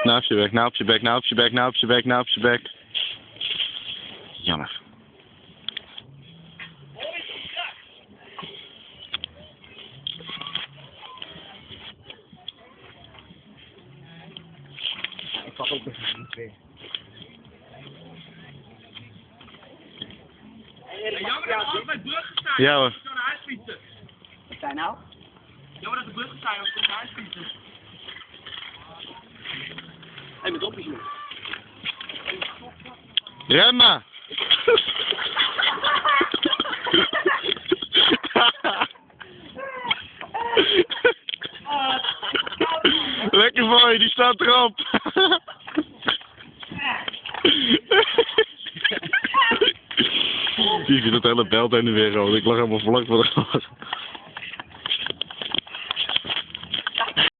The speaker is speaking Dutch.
Nou op je bek, nou op je bek, nou op je bek, nou op je bek, nou op je bek. Jammer. Ik vat ook nog niet weer. Jammer dat we altijd bij bruggen staan. Ja hoor. Ik zou naar huis fietsen. Wat zijn nou? Jammer dat de bruggen staan, ik kan naar huis fietsen. Hé, met opjes nog. Remmen! Lekker voor je, die staat erop. Die zit het hele belt heen en weer, ik lag helemaal vlak voor de